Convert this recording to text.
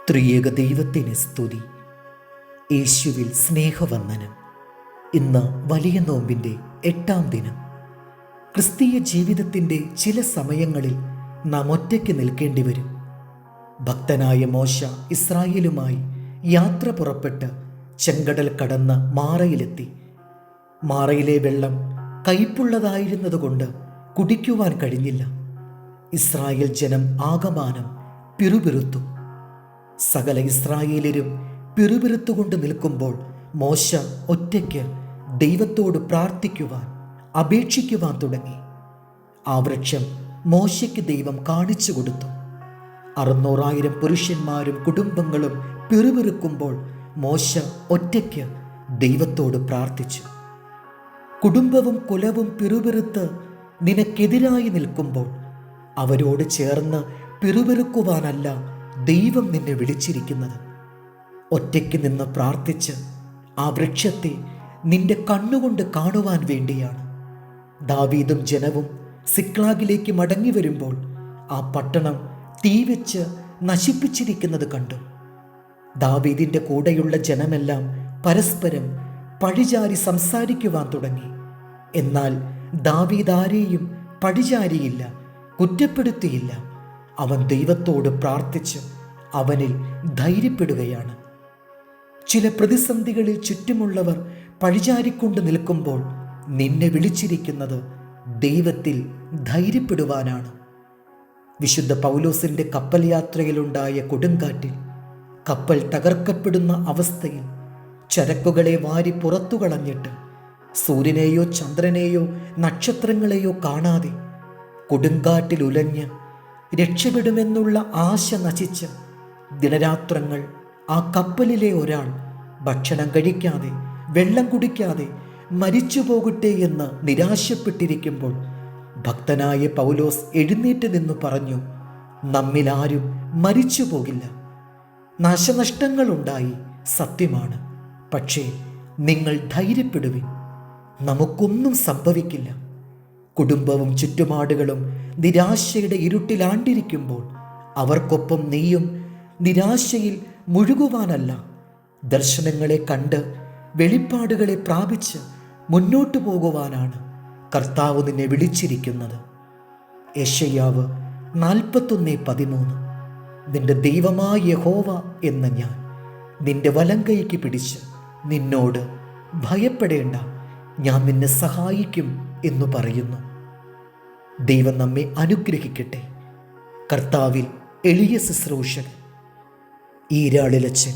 ത്രിയേക ദൈവത്തിന് സ്തുതി. യേശുവിൽ സ്നേഹവന്ദനം. ഇന്ന് വലിയ നോമ്പിൻ്റെ 8-ാം ദിനം. ക്രിസ്തീയ ജീവിതത്തിൻ്റെ ചില സമയങ്ങളിൽ നാം ഒറ്റയ്ക്ക് നിൽക്കേണ്ടി വരും. ഭക്തനായ മോശ ഇസ്രായേലുമായി യാത്ര പുറപ്പെട്ട് ചെങ്കടൽ കടന്ന് മാറയിലെത്തി. മാറയിലെ വെള്ളം കയ്പുള്ളതായിരുന്നതുകൊണ്ട് കുടിക്കുവാൻ കഴിഞ്ഞില്ല. ഇസ്രായേൽ ജനം ആകമാനം പിറുപിറുത്തു. സകല ഇസ്രായേലരും പിറുപിറുത്തുകൊണ്ട് നിൽക്കുമ്പോൾ മോശ ഒറ്റയ്ക്ക് ദൈവത്തോട് പ്രാർത്ഥിക്കുവാൻ, അപേക്ഷിക്കുവാൻ തുടങ്ങി. ആ വൃക്ഷം മോശയ്ക്ക് ദൈവം കാണിച്ചു കൊടുത്തു. 600,000 പുരുഷന്മാരും കുടുംബങ്ങളും പിറുപിറുക്കുമ്പോൾ മോശ ഒറ്റയ്ക്ക് ദൈവത്തോട് പ്രാർത്ഥിച്ചു. കുടുംബവും കുലവും പിറുപിറുത്ത് നിനക്കെതിരായി നിൽക്കുമ്പോൾ അവരോട് ചേർന്ന് പിറുപിറുക്കുവാനല്ല ദൈവം നിന്നെ വിളിച്ചിരിക്കുന്നത്. ഒറ്റയ്ക്ക് നിന്ന് പ്രാർത്ഥിച്ച് ആ വൃക്ഷത്തെ നിന്റെ കണ്ണുകൊണ്ട് കാണുവാൻ വേണ്ടിയാണ്. ദാവീദും ജനവും സിക്ലാഗിലേക്ക് മടങ്ങി വരുമ്പോൾ ആ പട്ടണം തീവെച്ച് നശിപ്പിച്ചിരിക്കുന്നത് കണ്ടു. ദാവീദിൻ്റെ കൂടെയുള്ള ജനമെല്ലാം പരസ്പരം പഴിചാരി സംസാരിക്കുവാൻ തുടങ്ങി. എന്നാൽ ദാവീദ് ആരെയും പഴിചാരിയില്ല, കുറ്റപ്പെടുത്തിയില്ല. അവൻ ദൈവത്തോട് പ്രാർത്ഥിച്ച് അവനിൽ ധൈര്യപ്പെടുകയാണ്. ചില പ്രതിസന്ധികളിൽ ചുറ്റുമുള്ളവർ പഴിചാരിക്കൊണ്ട് നിൽക്കുമ്പോൾ നിന്നെ വിളിച്ചിരിക്കുന്നത് ദൈവത്തിൽ ധൈര്യപ്പെടുവാനാണ്. വിശുദ്ധ പൗലോസിൻ്റെ കപ്പൽ യാത്രയിലുണ്ടായ കൊടുങ്കാറ്റിൽ കപ്പൽ തകർക്കപ്പെടുന്ന അവസ്ഥയിൽ ചരക്കുകളെ വാരി പുറത്തു കളഞ്ഞിട്ട് സൂര്യനെയോ ചന്ദ്രനെയോ നക്ഷത്രങ്ങളെയോ കാണാതെ കൊടുങ്കാറ്റിൽ ഉലഞ്ഞ് രക്ഷപ്പെടുമെന്നുള്ള ആശ നശിച്ച് ദിനരാത്രങ്ങൾ ആ കപ്പലിലെ ഒരാൾ ഭക്ഷണം കഴിക്കാതെ, വെള്ളം കുടിക്കാതെ മരിച്ചു പോകട്ടെ എന്ന് നിരാശപ്പെട്ടിരിക്കുമ്പോൾ ഭക്തനായ പൗലോസ് എഴുന്നേറ്റ് നിന്ന് പറഞ്ഞു, നമ്മിൽ ആരും മരിച്ചു പോകില്ല. നാശനഷ്ടങ്ങളുണ്ടായി, സത്യമാണ്. പക്ഷേ നിങ്ങൾ ധൈര്യപ്പെടുവിൻ, നമുക്കൊന്നും സംഭവിക്കില്ല. കുടുംബവും ചുറ്റുപാടുകളും നിരാശയുടെ ഇരുട്ടിലാണ്ടിരിക്കുമ്പോൾ അവർക്കൊപ്പം നീയും നിരാശയിൽ മുഴുകുവാനല്ല, ദർശനങ്ങളെ കണ്ട് വെളിപ്പാടുകളെ പ്രാപിച്ച് മുന്നോട്ടു പോകുവാനാണ് കർത്താവ് നിന്നെ വിളിച്ചിരിക്കുന്നത്. യെശയ്യാവ് 41:13. നിന്റെ ദൈവമായ യഹോവ എന്ന ഞാൻ നിന്റെ വലങ്കൈക്ക് പിടിച്ച് നിന്നോട് ഭയപ്പെടേണ്ട, ഞാൻ നിന്നെ സഹായിക്കും എന്ന് പറയുന്നു. ദൈവം നമ്മെ അനുഗ്രഹിക്കട്ടെ. കർത്താവിൽ എളിയ ശുശ്രൂഷകൻ ഈരാളിലച്ചൻ.